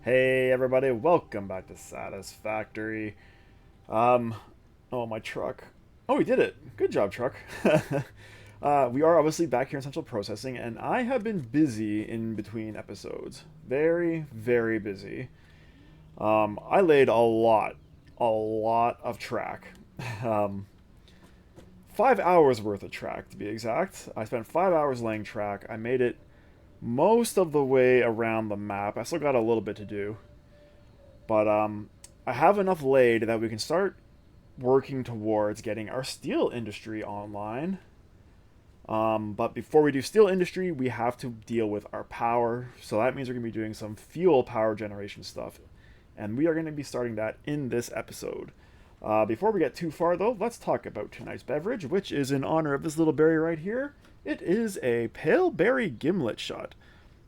Hey everybody, welcome back to Satisfactory. Um, oh my truck. Oh, we did it. Good job, truck. We are obviously back here in Central Processing, and I have been busy in between episodes. Very, very busy. I laid a lot of track. Um, 5 hours worth of track to be exact. I spent 5 hours laying track. I made it most of the way around the map. I still got a little bit to do. But I have enough laid that we can start working towards getting our steel industry online. But before we do steel industry, we have to deal with our power. So that means we're going to be doing some fuel power generation stuff. And we are going to be starting that in this episode. Before we get too far, though, let's talk about tonight's beverage, which is in honor of this little berry right here. It is a Paleberry Gimlet shot.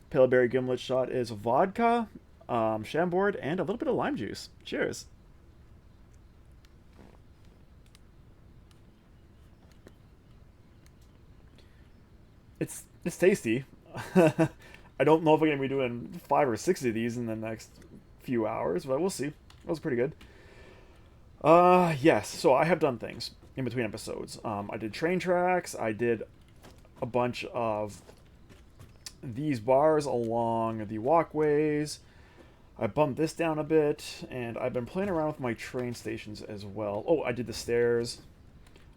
Paleberry Gimlet shot is vodka, Chambord, and a little bit of lime juice. Cheers. It's tasty. I don't know if we're gonna be doing 5 or 6 of these in the next few hours, but we'll see. That was pretty good. Yes. So I have done things in between episodes. I did train tracks. I did a bunch of these bars along the walkways. I bumped this down a bit, and I've been playing around with my train stations as well. Oh, I did the stairs.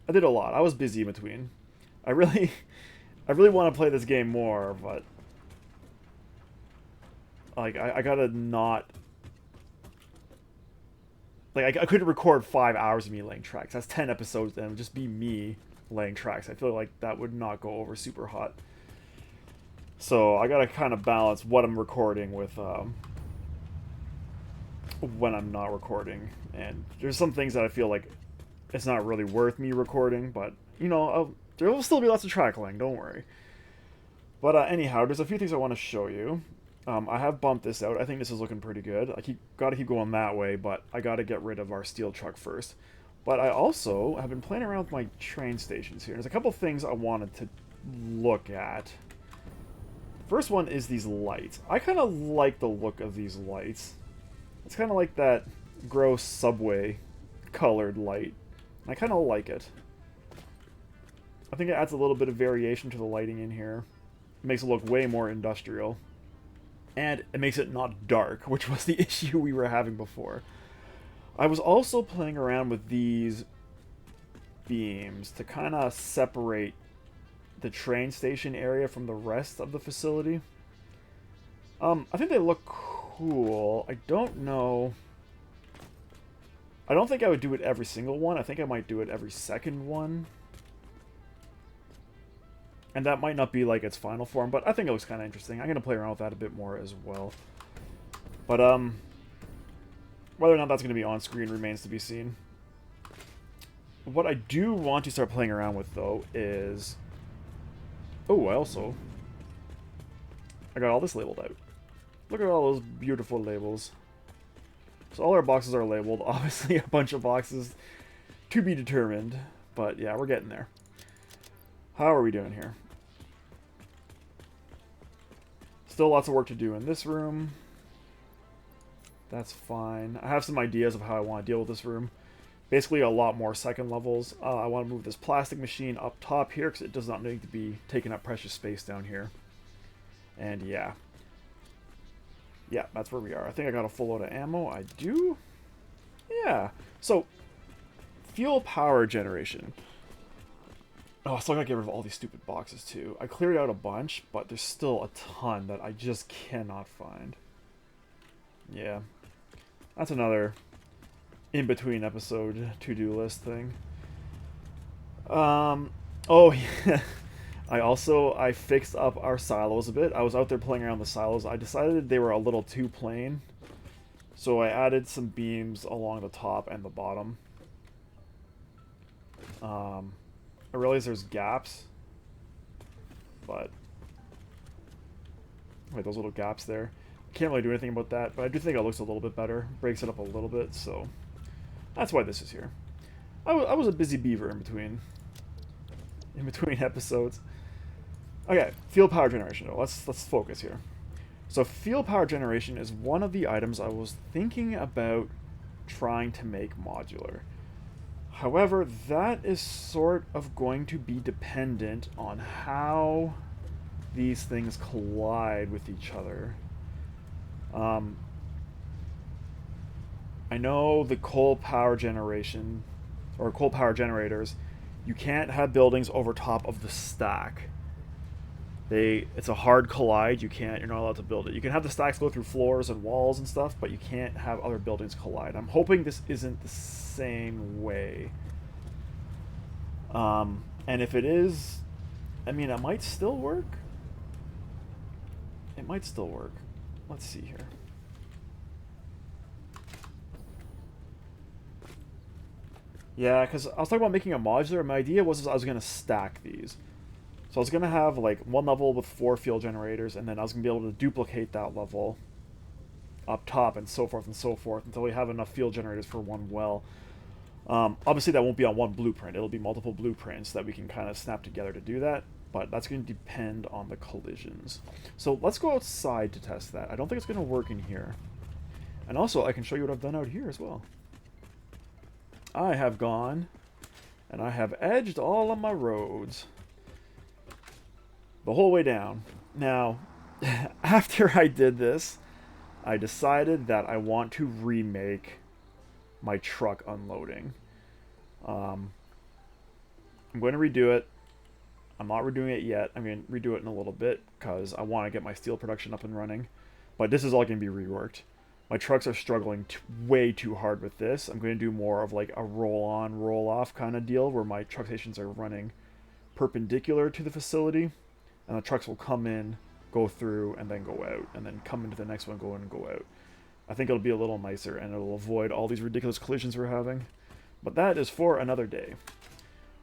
I did a lot. I was busy in between. I really, I really want to play this game more, but like I gotta not like I couldn't record 5 hours of me laying tracks. That's 10 episodes, and it would just be me laying tracks. I feel like that would not go over super hot. So I gotta kind of balance what I'm recording with when I'm not recording. And there's some things that I feel like it's not really worth me recording, but you know, there will still be lots of trackling. Don't worry. But anyhow, there's a few things I want to show you. I have bumped this out. I think this is looking pretty good. Gotta keep going that way, but I gotta get rid of our steel truck first. But I also have been playing around with my train stations here. There's a couple things I wanted to look at. First one is these lights. I kind of like the look of these lights. It's kind of like that gross subway colored light. I kind of like it. I think it adds a little bit of variation to the lighting in here. It makes it look way more industrial. And it makes it not dark, which was the issue we were having before. I was also playing around with these beams to kind of separate the train station area from the rest of the facility. I think they look cool. I don't know. I don't think I would do it every single one. I think I might do it every second one. And that might not be like its final form, but I think it looks kind of interesting. I'm going to play around with that a bit more as well. But, whether or not that's going to be on screen remains to be seen. What I do want to start playing around with, though, is... Oh, I got all this labeled out. Look at all those beautiful labels. So all our boxes are labeled. Obviously, a bunch of boxes to be determined. But, yeah, we're getting there. How are we doing here? Still lots of work to do in this room. That's fine. I have some ideas of how I want to deal with this room. Basically, a lot more second levels. I want to move this plastic machine up top here because it does not need to be taking up precious space down here. And yeah. Yeah, that's where we are. I think I got a full load of ammo. I do? Yeah. So, fuel power generation. Oh, I still gotta get rid of all these stupid boxes too. I cleared out a bunch, but there's still a ton that I just cannot find. Yeah. That's another in-between episode to-do list thing. Oh, yeah. I fixed up our silos a bit. I was out there playing around the silos. I decided they were a little too plain. So I added some beams along the top and the bottom. I realize there's gaps. But... Wait, those little gaps there. Can't really do anything about that, but I do think it looks a little bit better. Breaks it up a little bit, so... That's why this is here. I was a busy beaver in between episodes. Okay, field power generation though. Let's focus here. So field power generation is one of the items I was thinking about trying to make modular. However, that is sort of going to be dependent on how these things collide with each other. I know the coal power generation, or coal power generators, you can't have buildings over top of the stack. It's a hard collide. You're not allowed to build it. You can have the stacks go through floors and walls and stuff, but you can't have other buildings collide. I'm hoping this isn't the same way. And if it is, I mean, it might still work. It might still work. Let's see here. Yeah, because I was talking about making a modular. My idea was I was going to stack these. So I was going to have like one level with 4 field generators, and then I was going to be able to duplicate that level up top and so forth until we have enough field generators for one well. Obviously that won't be on one blueprint. It'll be multiple blueprints that we can kind of snap together to do that, but that's going to depend on the collisions. So let's go outside to test that. I don't think it's going to work in here. And also I can show you what I've done out here as well. I have gone and I have edged all of my roads the whole way down. Now, after I did this, I decided that I want to remake my truck unloading. I'm going to redo it. I'm not redoing it yet. I'm going to redo it in a little bit because I want to get my steel production up and running. But this is all going to be reworked. My trucks are struggling way too hard with this. I'm going to do more of like a roll-on, roll-off kind of deal where my truck stations are running perpendicular to the facility, and the trucks will come in, go through, and then go out, and then come into the next one, go in and go out. I think it'll be a little nicer, and it'll avoid all these ridiculous collisions we're having. But that is for another day.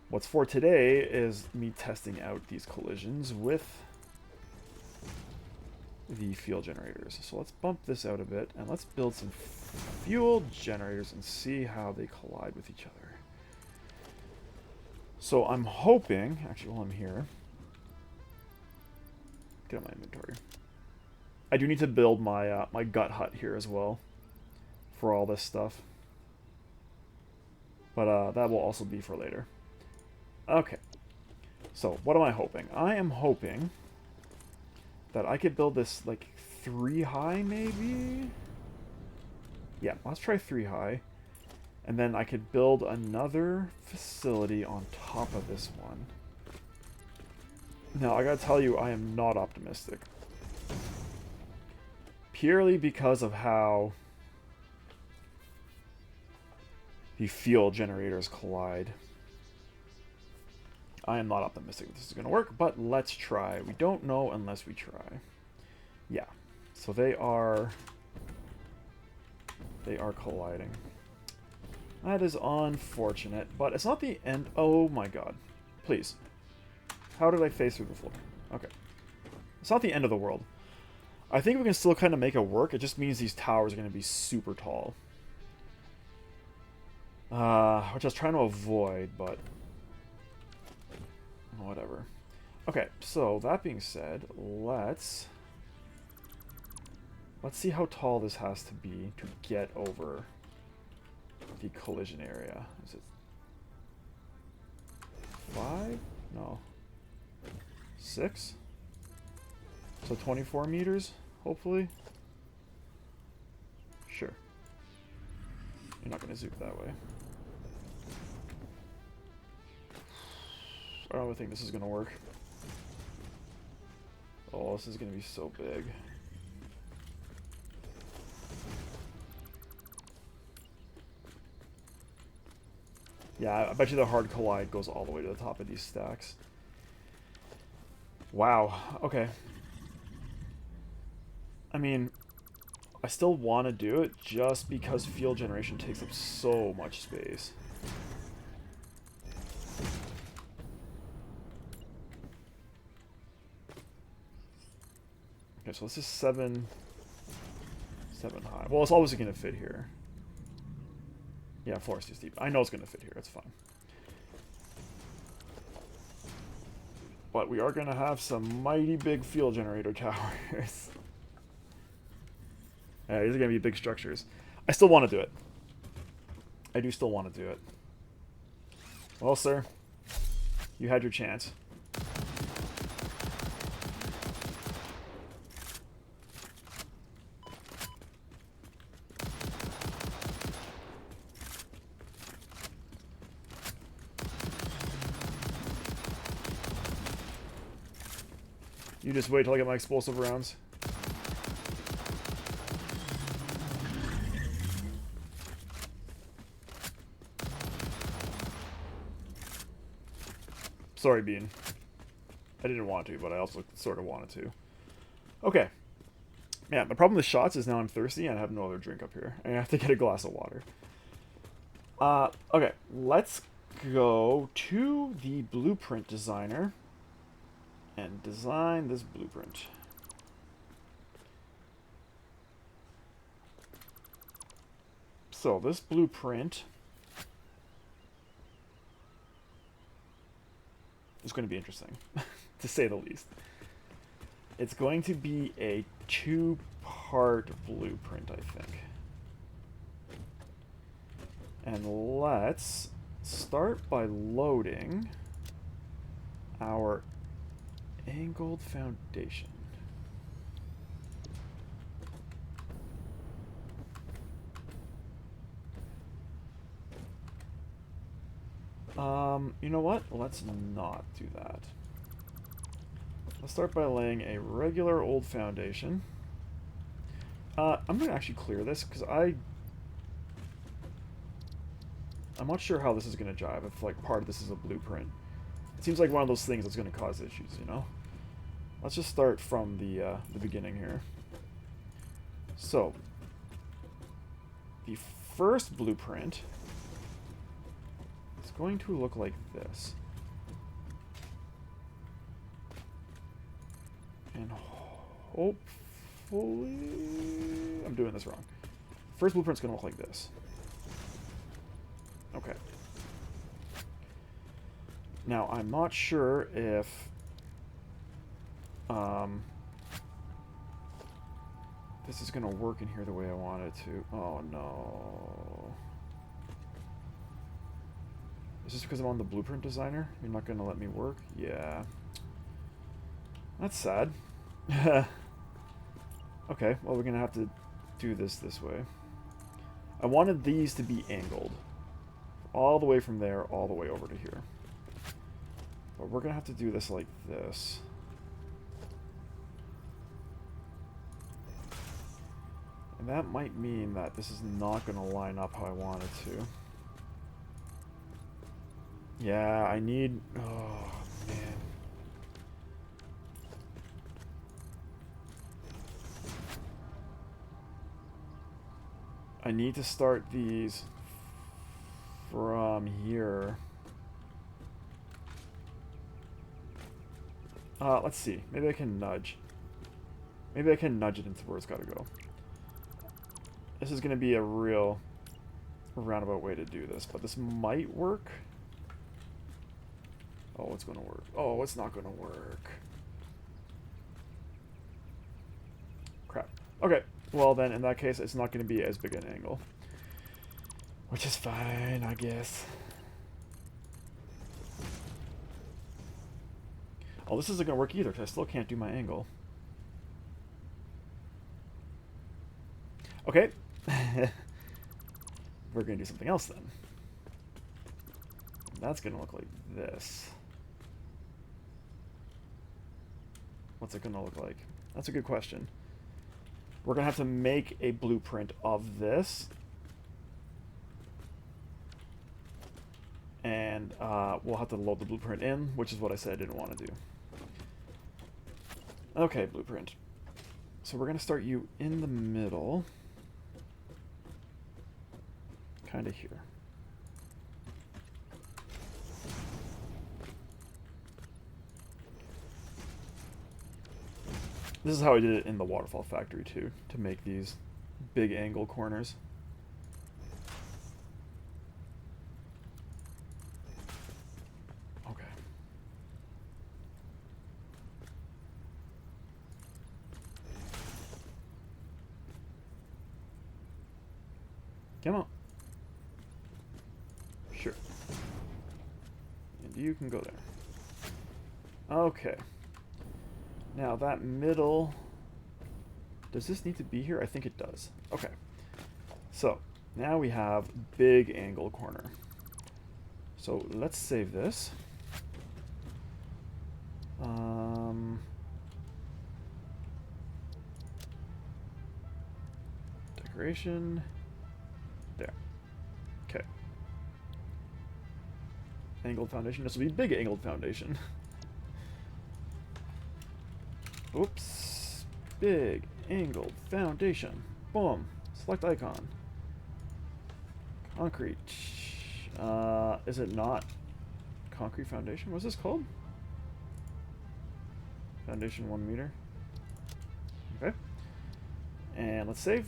What's for today is me testing out these collisions with the fuel generators. So let's bump this out a bit, and let's build some fuel generators and see how they collide with each other. So I'm hoping, actually while I'm here, get out my inventory. I do need to build my my gut hut here as well for all this stuff. But that will also be for later. Okay. So what am I hoping? I am hoping that I could build this like 3 high maybe? Yeah, let's try 3 high. And then I could build another facility on top of this one. Now, I gotta tell you, I am not optimistic. Purely because of how the fuel generators collide. I am not optimistic this is going to work, but let's try. We don't know unless we try. Yeah, so they are colliding. That is unfortunate, but it's not the end. Oh my god. Please. How did I phase through the floor? Okay. It's not the end of the world. I think we can still kind of make it work. It just means these towers are going to be super tall. Which I was trying to avoid, but whatever. Okay, so that being said, let's see how tall this has to be to get over the collision area. Is it 5? No. 6? So 24 meters, hopefully. Sure. You're not going to zoom that way. I don't think this is going to work. Oh, this is going to be so big. Yeah, I bet you the hard collide goes all the way to the top of these stacks. Wow, okay. I mean, I still want to do it just because fuel generation takes up so much space. Okay, so this is 7 high. Well, it's obviously going to fit here. Yeah, floor is too steep. I know it's going to fit here. It's fine. But we are going to have some mighty big fuel generator towers. These are going to be big structures. I still want to do it. I do still want to do it. Well, sir, you had your chance. You just wait till I get my explosive rounds. Sorry, Bean. I didn't want to, but I also sort of wanted to. Okay. Yeah, the problem with shots is now I'm thirsty and I have no other drink up here. I have to get a glass of water. Okay, let's go to the blueprint designer and design this blueprint. So this blueprint is going to be interesting, to say the least. It's going to be a two-part blueprint, I think. And let's start by loading our angled foundation. You know what? Let's not do that. Let's start by laying a regular old foundation. I'm going to actually clear this because I'm not sure how this is going to jive if like part of this is a blueprint. It seems like one of those things that's going to cause issues, you know? Let's just start from the beginning here. So, the first blueprint is going to look like this. And hopefully... I'm doing this wrong. First blueprint's going to look like this. Okay. Now, I'm not sure if... this is going to work in here the way I want it to. Oh, no. Is this because I'm on the blueprint designer? You're not going to let me work? Yeah. That's sad. Okay, well, we're going to have to do this way. I wanted these to be angled. All the way from there, all the way over to here. But we're going to have to do this like this. And that might mean that this is not going to line up how I want it to. Yeah, I need... Oh, man. I need to start these from here. Let's see. Maybe I can nudge. Maybe I can nudge it into where it's got to go. This is going to be a real roundabout way to do this, but this might work. Oh, it's going to work. Oh, it's not going to work. Crap. Okay. Well, then, in that case, it's not going to be as big an angle. Which is fine, I guess. Oh, this isn't going to work either, because I still can't do my angle. Okay. We're going to do something else, then. That's going to look like this. What's it going to look like? That's a good question. We're going to have to make a blueprint of this. And we'll have to load the blueprint in, which is what I said I didn't want to do. Okay, blueprint. So we're going to start you in the middle. Kind of here. This is how I did it in the waterfall factory too, to make these big angle corners. Okay. Come on. Sure. And you can go there. Okay. Now that middle... Does this need to be here? I think it does. Okay. So, now we have big angle corner. So, let's save this. Decoration. There. Okay. Angled foundation. This will be big angled foundation. Oops. Big angled foundation. Boom. Select icon. Concrete. Is it not concrete foundation? What's this called? Foundation 1 meter. Okay. And let's save.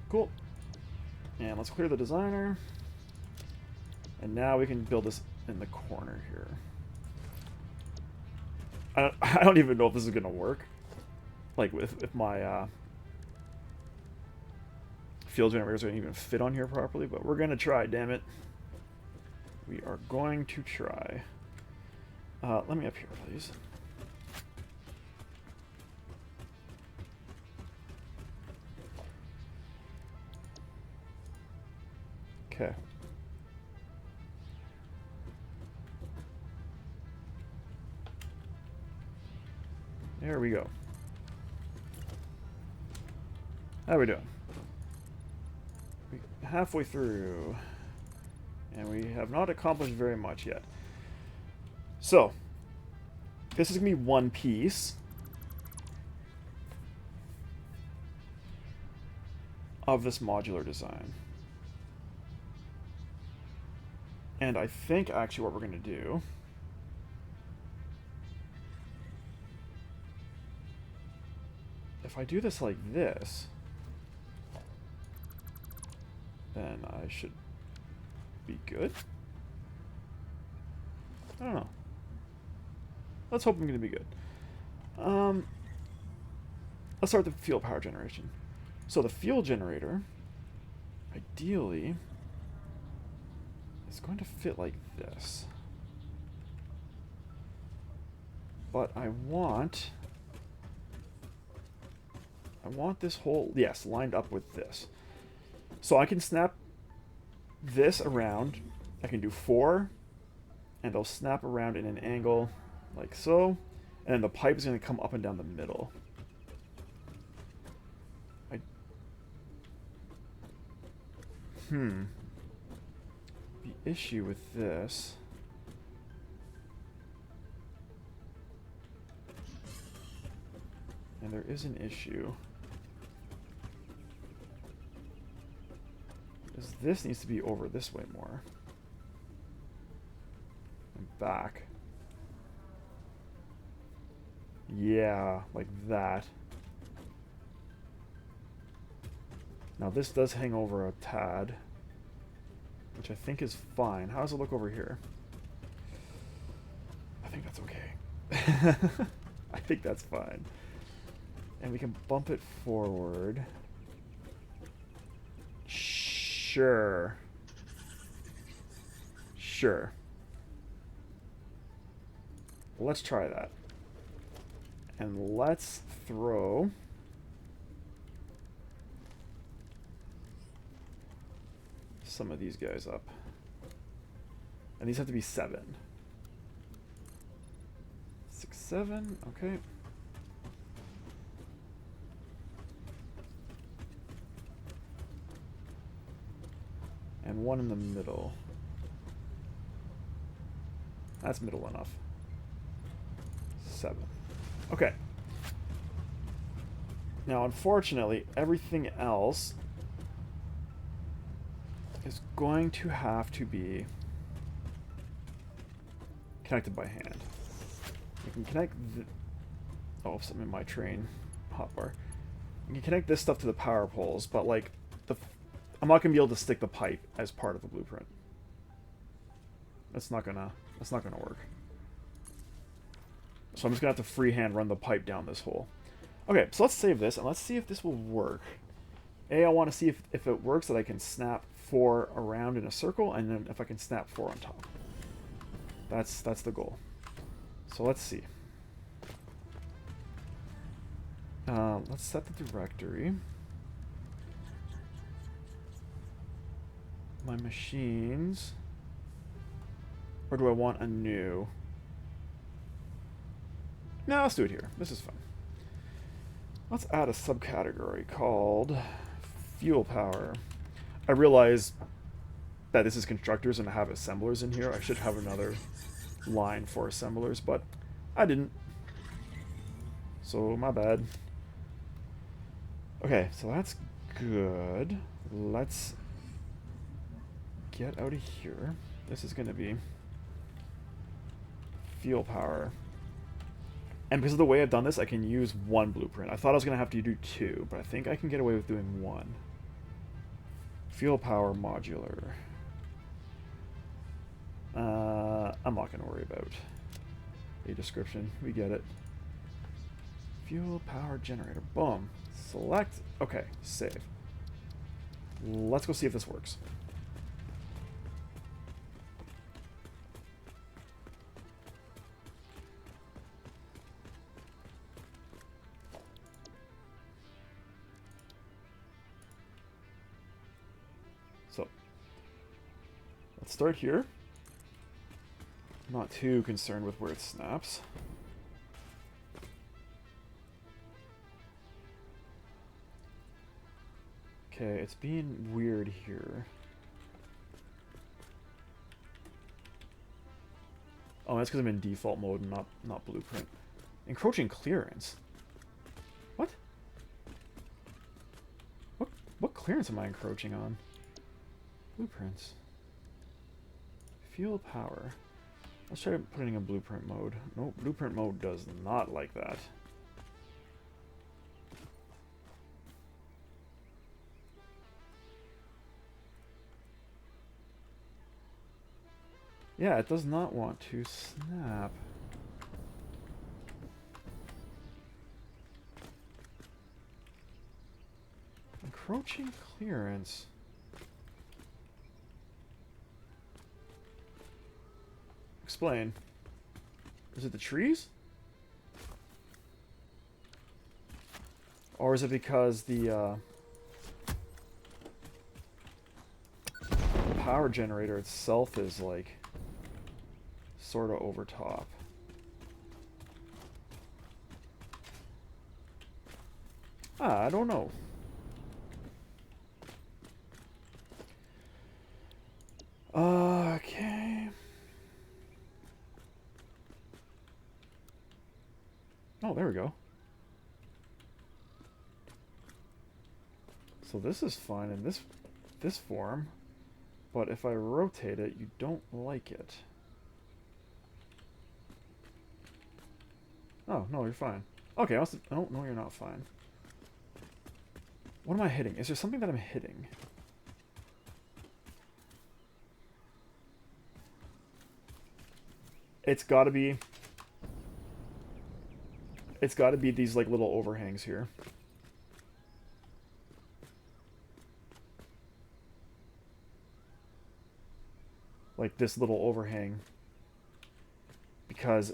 Cool. And let's clear the designer. And now we can build this in the corner here. I don't even know if this is going to work. Like, if my field generators are going to even fit on here properly. But we're going to try, damn it. We are going to try. Let me up here, please. Okay. There we go. How are we doing? We're halfway through. And we have not accomplished very much yet. So, this is going to be one piece of this modular design. And I think actually what we're going to do if I do this like this, then I should be good. I don't know. Let's hope I'm going to be good. Let's start with the fuel power generation. So the fuel generator, ideally, is going to fit like this. But I want this whole, yes, lined up with this. So I can snap this around. I can do 4, and they'll snap around in an angle like so. And then the pipe is going to come up and down the middle. The issue with this and there is an issue is this needs to be over this way more and back. Yeah, like that. Now this does hang over a tad, which I think is fine. How does it look over here? I think that's okay. I think that's fine. And we can bump it forward. Sure. Sure. Let's try that. And let's throw some of these guys up. And these have to be 7. 6, 7, okay. And 1 in the middle. That's middle enough. 7. Okay. Now, unfortunately, everything else is going to have to be connected by hand. You can connect oh, I'm in my train hotbar. You can connect this stuff to the power poles, but like I'm not gonna be able to stick the pipe as part of the blueprint. That's not gonna work. So I'm just gonna have to freehand run the pipe down this hole. Okay, so let's save this and let's see if this will work I want to see if it works that I can snap 4 around in a circle, and then if I can snap 4 on top. That's the goal. So let's see. Let's set the directory. My machines. Or do I want a new? No, let's do it here. This is fun. Let's add a subcategory called fuel power. I realize that this is constructors and I have assemblers in here. I should have another line for assemblers, but I didn't. So my bad. Okay, so that's good. Let's get out of here. This is going to be fuel power. And because of the way I've done this, I can use 1 blueprint. I thought I was going to have to do 2, but I think I can get away with doing 1. Fuel power modular. I'm not going to worry about a description. We get it. Fuel power generator. Boom. Select. Okay, save. Let's go see if this works. So, let's start here. I'm not too concerned with where it snaps. Okay, it's being weird here. Oh, that's because I'm in default mode and not blueprint. Encroaching clearance. What? What clearance am I encroaching on? Blueprints. Fuel power. Let's try putting in blueprint mode. No, blueprint mode does not like that. Yeah, it does not want to snap. Encroaching clearance. Explain. Is it the trees? Or is it because the power generator itself is like sort of over top? I don't know. Okay. Oh, there we go. So this is fine in this form, but if I rotate it, you don't like it. Oh, no, you're fine. Okay, I must. Oh, no, you're not fine. What am I hitting? Is there something that I'm hitting? It's gotta be these like little overhangs here. Like this little overhang. Because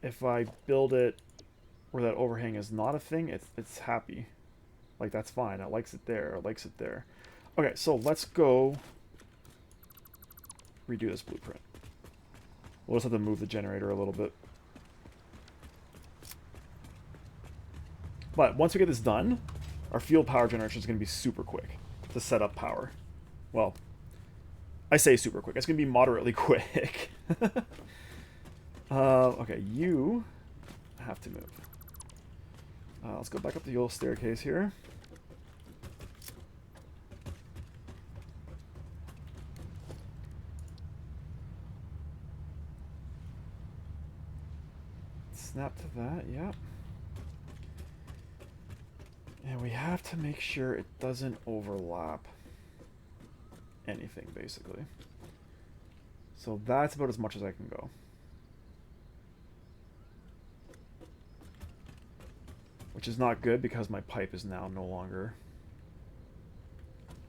if I build it where that overhang is not a thing, it's happy. Like that's fine. It likes it there. It likes it there. Okay, so let's go redo this blueprint. We'll just have to move the generator a little bit. But once we get this done, our fuel power generation is going to be super quick to set up power. Well, I say super quick. It's going to be moderately quick. Okay, you have to move. Let's go back up the old staircase here. Snap to that, yep. And we have to make sure it doesn't overlap anything, basically. So that's about as much as I can go. Which is not good because my pipe is now no longer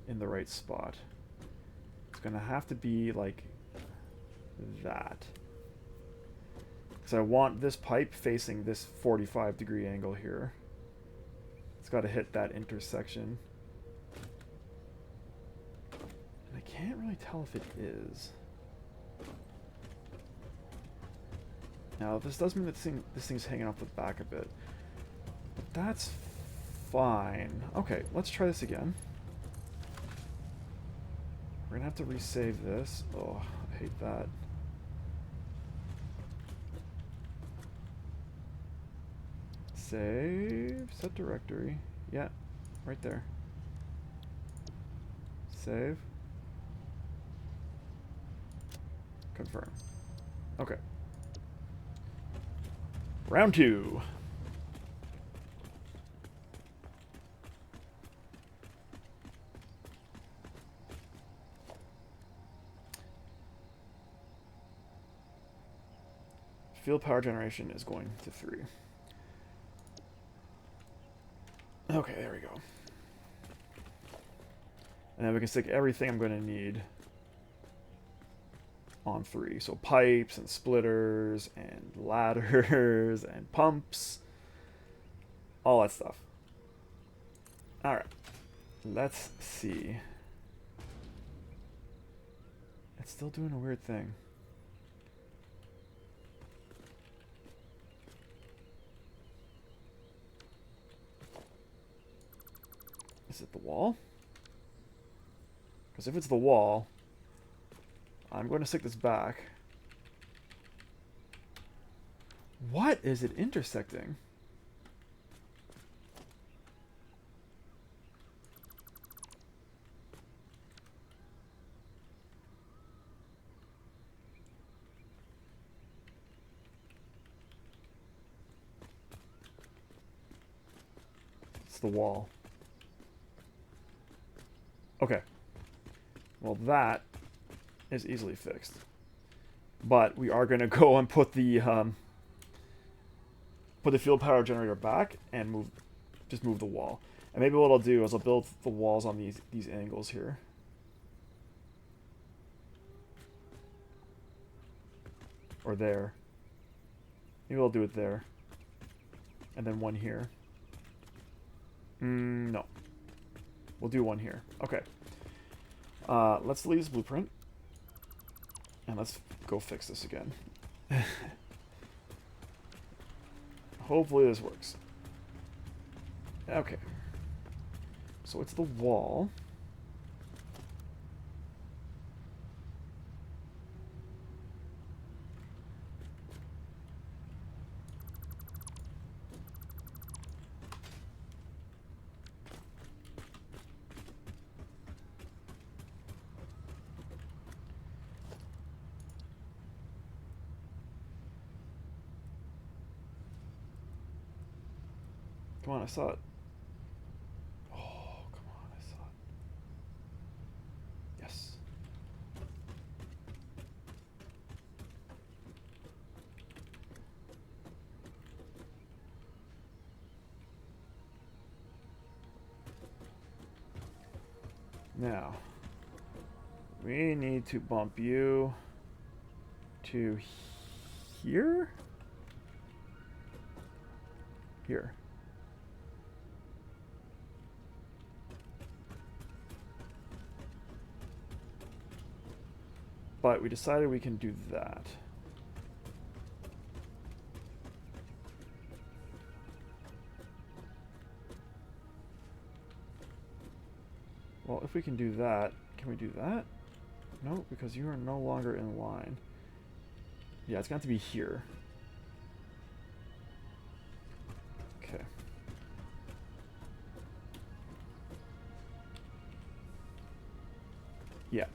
in the right spot. It's going to have to be like that. Because I want this pipe facing this 45-degree angle here. It's got to hit that intersection. And I can't really tell if it is. Now, this does mean that this thing's hanging off the back a bit. But that's fine. Okay, let's try this again. We're going to have to resave this. Oh, I hate that. Save. Set directory. Yeah, right there. Save. Confirm. Okay. Round 2. Field power generation is going to 3. Okay, there we go. And then we can stick everything I'm going to need on 3. So pipes and splitters and ladders and pumps. All that stuff. Alright. Let's see. It's still doing a weird thing. Is it the wall? Because if it's the wall, I'm going to stick this back. What is it intersecting? It's the wall. Okay. Well, that is easily fixed. But we are going to go and put the field power generator back and just move the wall. And maybe what I'll do is I'll build the walls on these angles here. Or there. Maybe I'll do it there. And then one here. No. We'll do one here. Okay. Let's delete this blueprint. And let's go fix this again. Hopefully this works. Okay. So it's the wall. Come on, I saw it. Oh, come on, I saw it. Yes. Now, we need to bump you to here? Here. But we decided we can do that. Well, if we can do that, can we do that? No, because you are no longer in line. Yeah, it's got to be here. Okay. Yeah.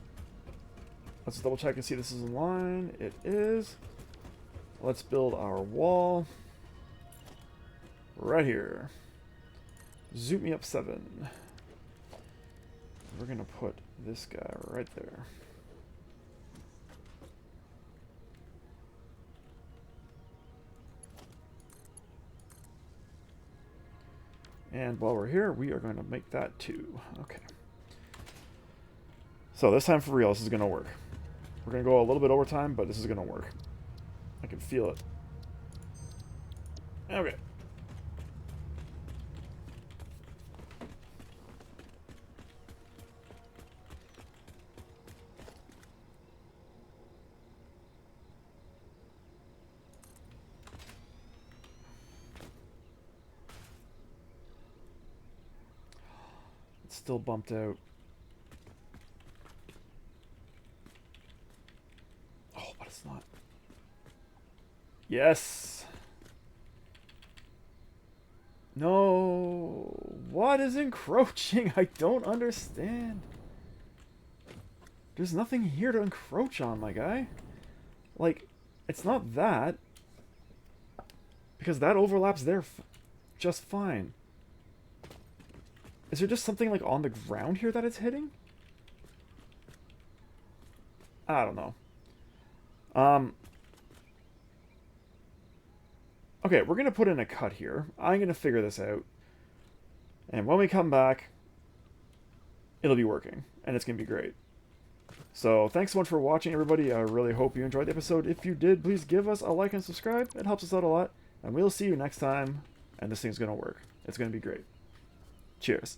Let's double check and see this is in line. It is. Let's build our wall. Right here. Zoom me up 7. We're going to put this guy right there. And while we're here, we are going to make that 2. Okay. So this time for real, this is going to work. We're going to go a little bit over time, but this is going to work. I can feel it. Okay. It's still bumped out. Oh, but it's not. Yes. No. What is encroaching? I don't understand. There's nothing here to encroach on, my guy. Like, it's not that. Because that overlaps there just fine. Is there just something, like, on the ground here that it's hitting? I don't know. Okay, we're going to put in a cut here. I'm going to figure this out. And when we come back, it'll be working. And it's going to be great. So, thanks so much for watching, everybody. I really hope you enjoyed the episode. If you did, please give us a like and subscribe. It helps us out a lot. And we'll see you next time. And this thing's going to work. It's going to be great. Cheers.